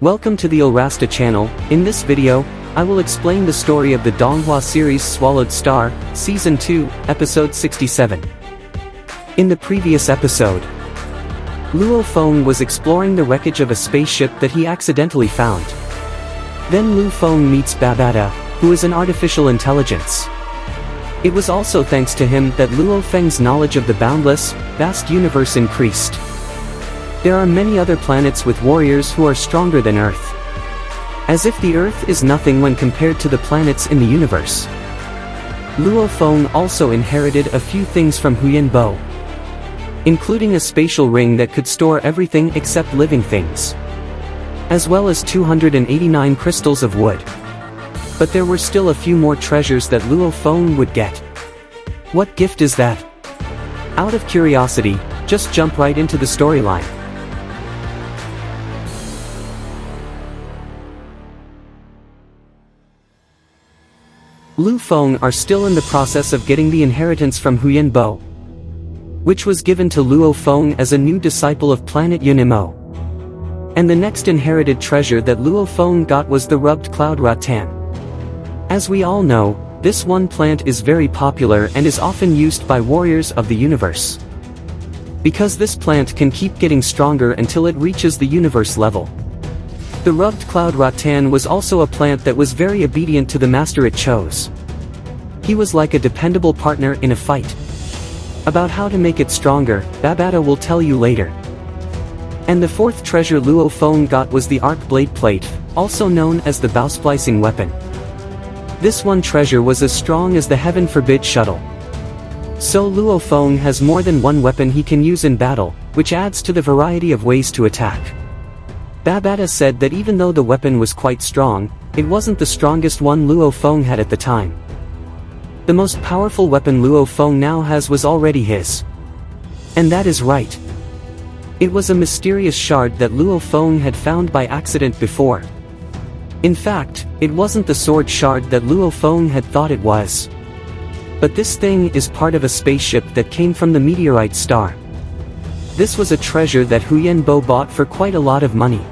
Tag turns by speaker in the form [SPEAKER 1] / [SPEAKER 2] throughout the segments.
[SPEAKER 1] Welcome to the Ilrasta channel. In this video, I will explain the story of the Donghua series Swallowed Season 2, Episode 67. In the previous episode, Luo Feng was exploring the wreckage of a spaceship that he accidentally found. Then Luo Feng meets Babata, who is an artificial intelligence. It was also thanks to him that Luo Feng's knowledge of the boundless, vast universe increased. There are many other planets with warriors who are stronger than Earth. As if the Earth is nothing when compared to the planets in the universe. Luo Feng also inherited a few things from Huyan Bo, including a spatial ring that could store everything except living things, as well as 289 crystals of wood. But there were still a few more treasures that Luo Feng would get. What gift is that? Out of curiosity, just jump right into the storyline. Luo Feng are still in the process of getting the inheritance from Huyan Bo, which was given to Luo Feng as a new disciple of planet Yunimo. And the next inherited treasure that Luo Feng got was the rubbed cloud rattan. As we all know, this one plant is very popular and is often used by warriors of the universe, because this plant can keep getting stronger until it reaches the universe level. The rubbed cloud rattan was also a plant that was very obedient to the master it chose. He was like a dependable partner in a fight. About how to make it stronger, Babata will tell you later. And the fourth treasure Luo Feng got was the arc blade plate, also known as the bow splicing weapon. This one treasure was as strong as the Heaven Forbid shuttle. So Luo Feng has more than one weapon he can use in battle, which adds to the variety of ways to attack. Babata said that even though the weapon was quite strong, it wasn't the strongest one Luo Feng had at the time. The most powerful weapon Luo Feng now has was already his. And that is right. It was a mysterious shard that Luo Feng had found by accident before. In fact, it wasn't the sword shard that Luo Feng had thought it was. But this thing is part of a spaceship that came from the meteorite star. This was a treasure that Huyan Bo bought for quite a lot of money.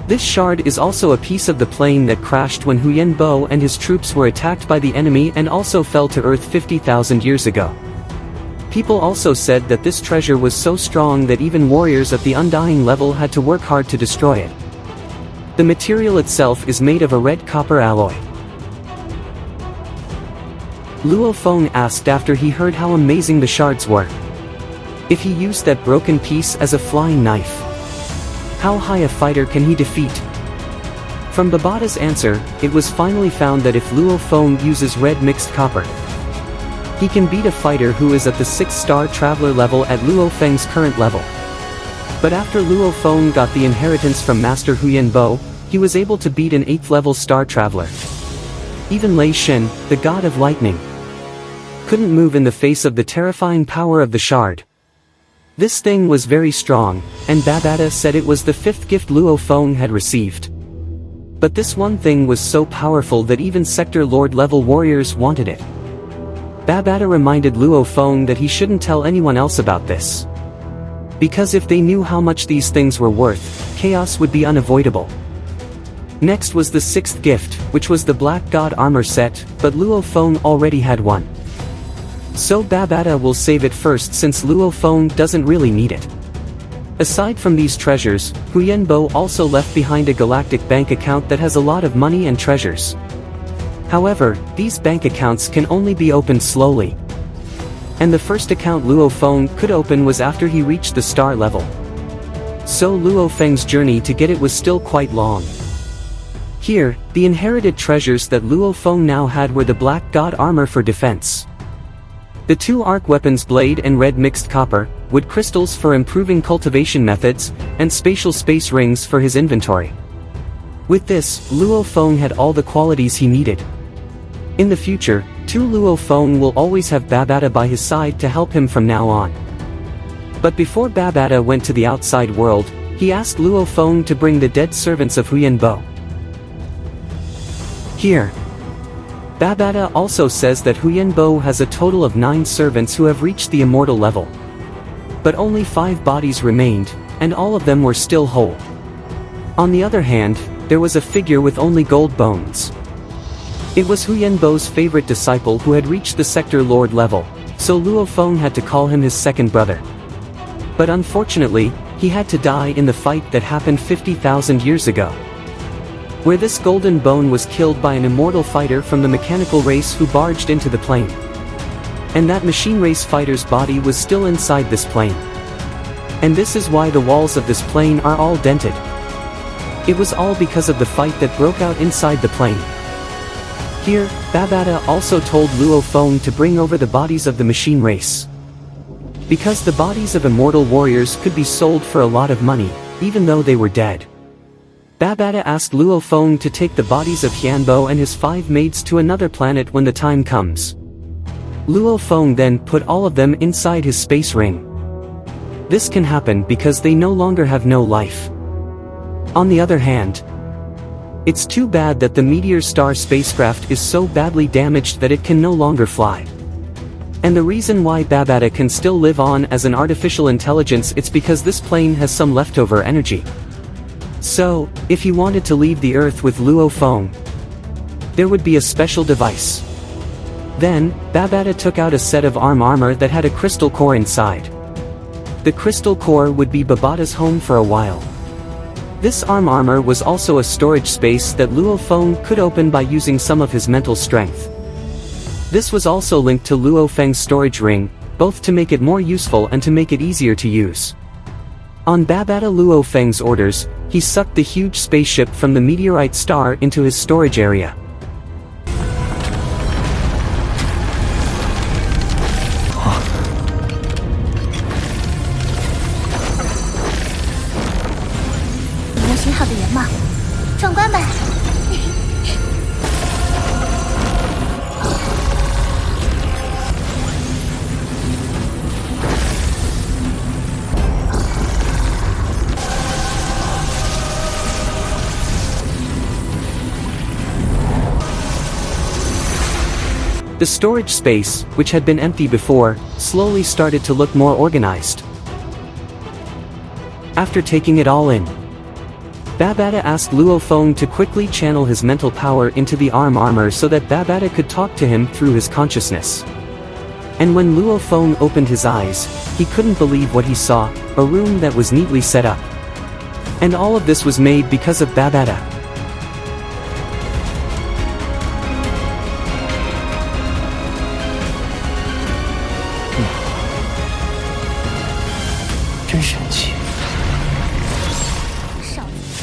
[SPEAKER 1] This shard is also a piece of the plane that crashed when Huyan Bo and his troops were attacked by the enemy and also fell to Earth 50,000 years ago. People also said that this treasure was so strong that even warriors at the undying level had to work hard to destroy it. The material itself is made of a red copper alloy. Luo Feng asked after he heard how amazing the shards were. If he used that broken piece as a flying knife, how high a fighter can he defeat? From Babata's answer, it was finally found that if Luo Feng uses red mixed copper, he can beat a fighter who is at the 6-star traveler level at Luo Feng's current level. But after Luo Feng got the inheritance from Master Huyan Bo, he was able to beat an 8th level star traveler. Even Lei Shen, the god of lightning, couldn't move in the face of the terrifying power of the shard. This thing was very strong, and Babata said it was the 5th gift Luo Feng had received. But this one thing was so powerful that even Sector Lord level warriors wanted it. Babata reminded Luo Feng that he shouldn't tell anyone else about this, because if they knew how much these things were worth, chaos would be unavoidable. Next was the 6th gift, which was the Black God armor set, but Luo Feng already had one. So Babata will save it first since Luo Feng doesn't really need it. Aside from these treasures, Huyan Bo also left behind a galactic bank account that has a lot of money and treasures. However, these bank accounts can only be opened slowly. And the first account Luo Feng could open was after he reached the star level. So Luo Feng's journey to get it was still quite long. Here, the inherited treasures that Luo Feng now had were the Black God armor for defense, the 2 arc weapons blade and red mixed copper, wood crystals for improving cultivation methods, and spatial space rings for his inventory. With this, Luo Feng had all the qualities he needed. In the future, Luo Feng will always have Babata by his side to help him from now on. But before Babata went to the outside world, he asked Luo Feng to bring the dead servants of Huyan Bo. Here, Babata also says that Huyan Bo has a total of 9 servants who have reached the immortal level. But only 5 bodies remained, and all of them were still whole. On the other hand, there was a figure with only gold bones. It was Hu Yanbo's favorite disciple who had reached the sector lord level, so Luo Feng had to call him his second brother. But unfortunately, he had to die in the fight that happened 50,000 years ago, where this golden bone was killed by an immortal fighter from the mechanical race who barged into the plane. And that machine race fighter's body was still inside this plane. And this is why the walls of this plane are all dented. It was all because of the fight that broke out inside the plane. Here, Babata also told Luo Feng to bring over the bodies of the machine race, because the bodies of immortal warriors could be sold for a lot of money, even though they were dead. Babata asked Luo Feng to take the bodies of Yanbo and his 5 mates to another planet when the time comes. Luo Feng then put all of them inside his space ring. This can happen because they no longer have no life. On the other hand, it's too bad that the Meteor Star spacecraft is so badly damaged that it can no longer fly. And the reason why Babata can still live on as an artificial intelligence, it's because this plane has some leftover energy. So, if he wanted to leave the Earth with Luo Feng, there would be a special device. Then, Babata took out a set of armor that had a crystal core inside. The crystal core would be Babata's home for a while. This armor was also a storage space that Luo Feng could open by using some of his mental strength. This was also linked to Luo Feng's storage ring, both to make it more useful and to make it easier to use. On Babata Luo Feng's orders, he sucked the huge spaceship from the meteorite star into his storage area. The storage space, which had been empty before, slowly started to look more organized. After taking it all in, Babata asked Luo Feng to quickly channel his mental power into the armor so that Babata could talk to him through his consciousness. And when Luo Feng opened his eyes, he couldn't believe what he saw, a room that was neatly set up. And all of this was made because of Babata.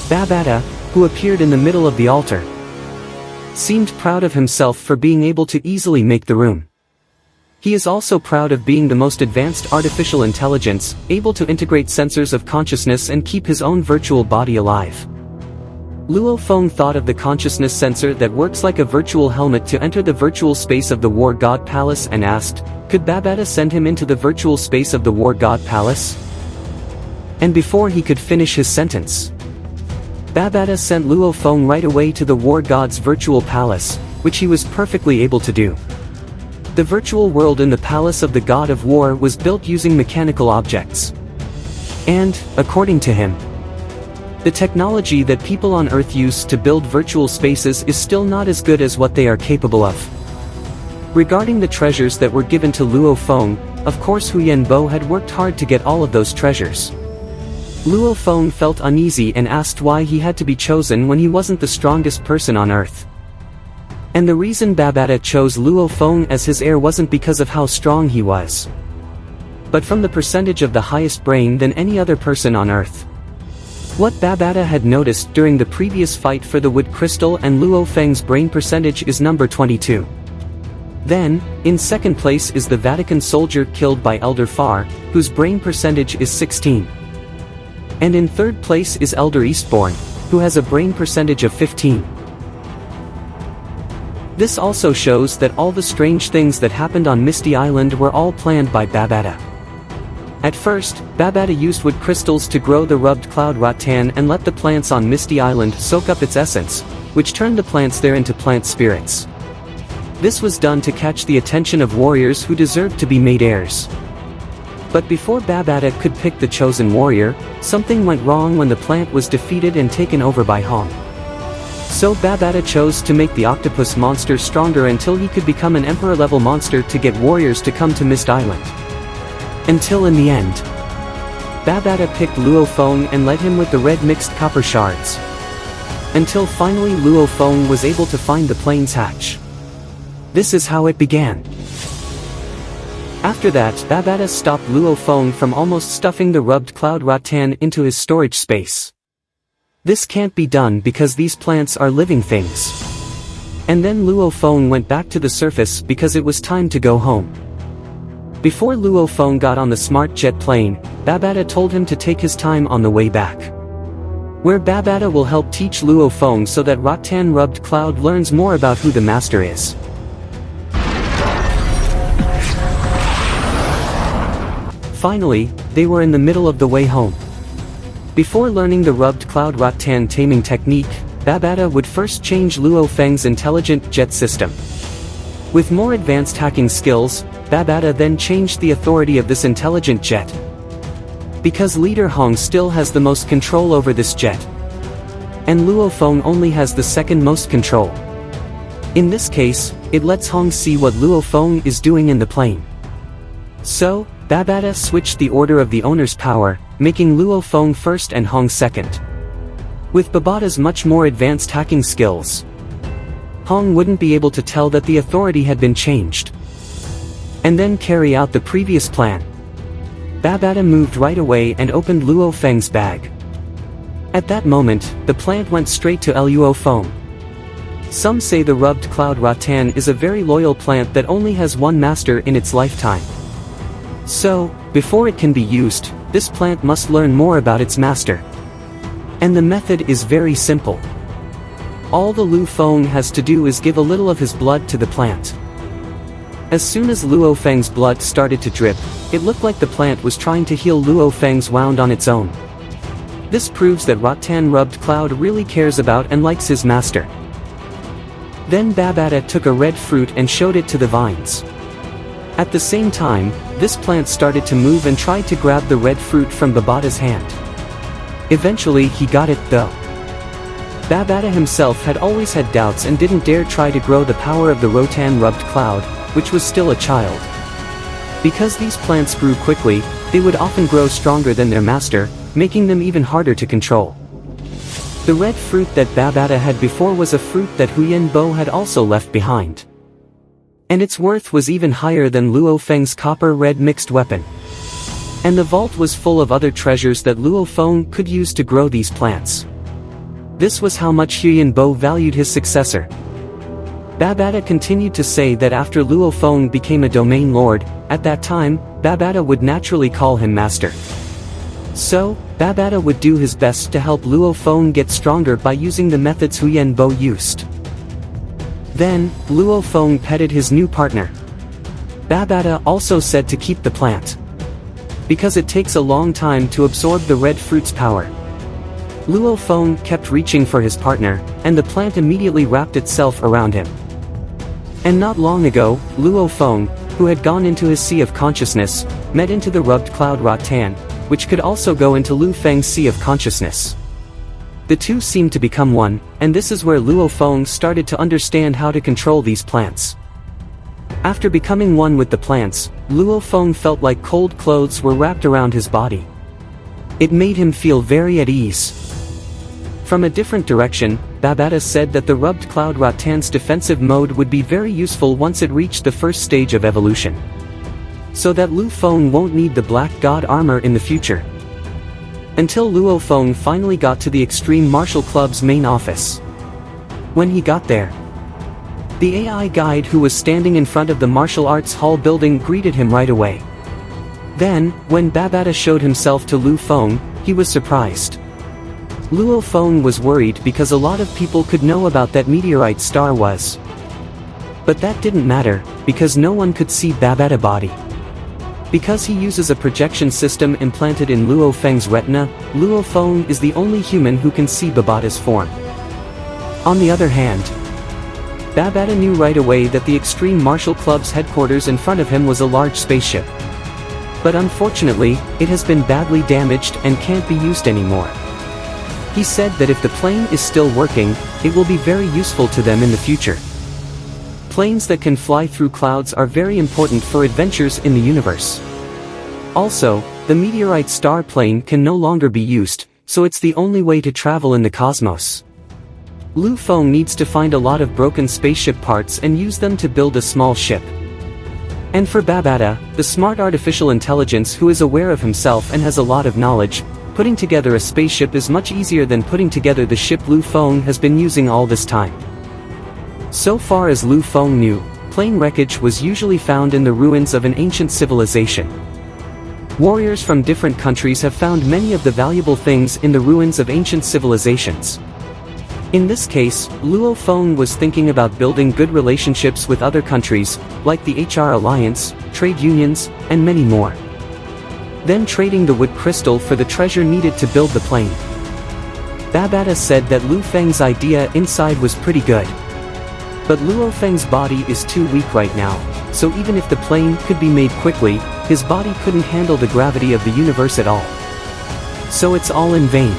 [SPEAKER 1] Babata, who appeared in the middle of the altar, seemed proud of himself for being able to easily make the room. He is also proud of being the most advanced artificial intelligence, able to integrate sensors of consciousness and keep his own virtual body alive. Luo Feng thought of the consciousness sensor that works like a virtual helmet to enter the virtual space of the War God Palace and asked, could Babata send him into the virtual space of the War God Palace? And before he could finish his sentence, Babata sent Luo Feng right away to the War God's virtual palace, which he was perfectly able to do. The virtual world in the palace of the God of War was built using mechanical objects. And, according to him, the technology that people on Earth use to build virtual spaces is still not as good as what they are capable of. Regarding the treasures that were given to Luo Feng, of course Hu Yanbo had worked hard to get all of those treasures. Luo Feng felt uneasy and asked why he had to be chosen when he wasn't the strongest person on Earth. And the reason Babata chose Luo Feng as his heir wasn't because of how strong he was, but from the percentage of the highest brain than any other person on Earth. What Babata had noticed during the previous fight for the wood crystal and Luo Feng's brain percentage is number 22. Then, in second place is the Vatican soldier killed by Elder Far, whose brain percentage is 16. And in third place is Elder Eastbourne, who has a brain percentage of 15. This also shows that all the strange things that happened on Misty Island were all planned by Babata. At first, Babata used wood crystals to grow the rubbed cloud rattan and let the plants on Misty Island soak up its essence, which turned the plants there into plant spirits. This was done to catch the attention of warriors who deserved to be made heirs. But before Babata could pick the chosen warrior, something went wrong when the plant was defeated and taken over by Hong. So Babata chose to make the octopus monster stronger until he could become an emperor-level monster to get warriors to come to Mist Island. Until in the end, Babata picked Luo Feng and led him with the red mixed copper shards. Until finally Luo Feng was able to find the plane's hatch. This is how it began. After that, Babata stopped Luo Feng from almost stuffing the rubbed cloud rattan into his storage space. This can't be done because these plants are living things. And then Luo Feng went back to the surface because it was time to go home. Before Luo Feng got on the smart jet plane, Babata told him to take his time on the way back, where Babata will help teach Luo Feng so that rattan rubbed cloud learns more about who the master is. Finally, they were in the middle of the way home. Before learning the rubbed cloud rattan taming technique, Babata would first change Luo Feng's intelligent jet system. With more advanced hacking skills, Babata then changed the authority of this intelligent jet. Because leader Hong still has the most control over this jet, and Luo Feng only has the second most control. In this case, it lets Hong see what Luo Feng is doing in the plane. So, Babata switched the order of the owner's power, making Luo Feng first and Hong second. With Babata's much more advanced hacking skills, Hong wouldn't be able to tell that the authority had been changed, and then carry out the previous plan. Babata moved right away and opened Luo Feng's bag. At that moment, the plant went straight to Luo Feng. Some say the rubbed cloud rattan is a very loyal plant that only has one master in its lifetime. So, before it can be used, this plant must learn more about its master. And the method is very simple. All the Luo Feng has to do is give a little of his blood to the plant. As soon as Luo Feng's blood started to drip, it looked like the plant was trying to heal Luo Feng's wound on its own. This proves that rattan rubbed cloud really cares about and likes his master. Then Babata took a red fruit and showed it to the vines. At the same time, this plant started to move and tried to grab the red fruit from Babata's hand. Eventually he got it though. Babata himself had always had doubts and didn't dare try to grow the power of the rattan rubbed cloud, which was still a child. Because these plants grew quickly, they would often grow stronger than their master, making them even harder to control. The red fruit that Babata had before was a fruit that Huyen Bo had also left behind. And its worth was even higher than Luo Feng's copper-red mixed weapon. And the vault was full of other treasures that Luo Feng could use to grow these plants. This was how much Huyen Bo valued his successor. Babata continued to say that after Luo Feng became a domain lord, at that time, Babata would naturally call him master. So, Babata would do his best to help Luo Feng get stronger by using the methods Huyen Bo used. Then, Luo Feng petted his new partner. Babata also said to keep the plant, because it takes a long time to absorb the red fruit's power. Luo Feng kept reaching for his partner, and the plant immediately wrapped itself around him. And not long ago, Luo Feng, who had gone into his sea of consciousness, met into the rubbed cloud rattan, which could also go into Luo Feng's sea of consciousness. The two seemed to become one, and this is where Luo Feng started to understand how to control these plants. After becoming one with the plants, Luo Feng felt like cold clothes were wrapped around his body. It made him feel very at ease. From a different direction, Babata said that the rubbed cloud rattan's defensive mode would be very useful once it reached the first stage of evolution, so that Luo Feng won't need the black god armor in the future. Until Luo Feng finally got to the Extreme Martial Club's main office. When he got there, the AI guide who was standing in front of the martial arts hall building greeted him right away. Then, when Babata showed himself to Luo Feng, he was surprised. Luo Feng was worried because a lot of people could know about that meteorite star was. But that didn't matter, because no one could see Babata's body. Because he uses a projection system implanted in Luo Feng's retina, Luo Feng is the only human who can see Babata's form. On the other hand, Babata knew right away that the Extreme Martial Club's headquarters in front of him was a large spaceship. But unfortunately, it has been badly damaged and can't be used anymore. He said that if the plane is still working, it will be very useful to them in the future. Planes that can fly through clouds are very important for adventures in the universe. Also, the meteorite star plane can no longer be used, so it's the only way to travel in the cosmos. Luo Feng needs to find a lot of broken spaceship parts and use them to build a small ship. And for Babata, the smart artificial intelligence who is aware of himself and has a lot of knowledge, putting together a spaceship is much easier than putting together the ship Luo Feng has been using all this time. So far as Luo Feng knew, plane wreckage was usually found in the ruins of an ancient civilization. Warriors from different countries have found many of the valuable things in the ruins of ancient civilizations. In this case, Luo Feng was thinking about building good relationships with other countries, like the HR Alliance, trade unions, and many more. Then trading the wood crystal for the treasure needed to build the plane. Babata said that Luo Feng's idea inside was pretty good. But Luo Feng's body is too weak right now, so even if the plane could be made quickly, his body couldn't handle the gravity of the universe at all. So it's all in vain.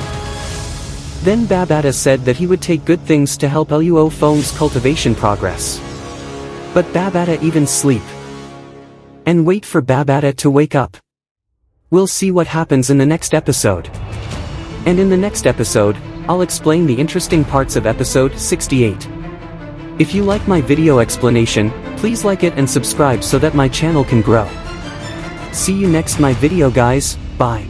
[SPEAKER 1] Then Babata said that he would take good things to help Luo Feng's cultivation progress. But Babata even sleep. And wait for Babata to wake up. We'll see what happens in the next episode. And in the next episode, I'll explain the interesting parts of episode 68. If you like my video explanation, please like it and subscribe so that my channel can grow. See you next my video guys, bye.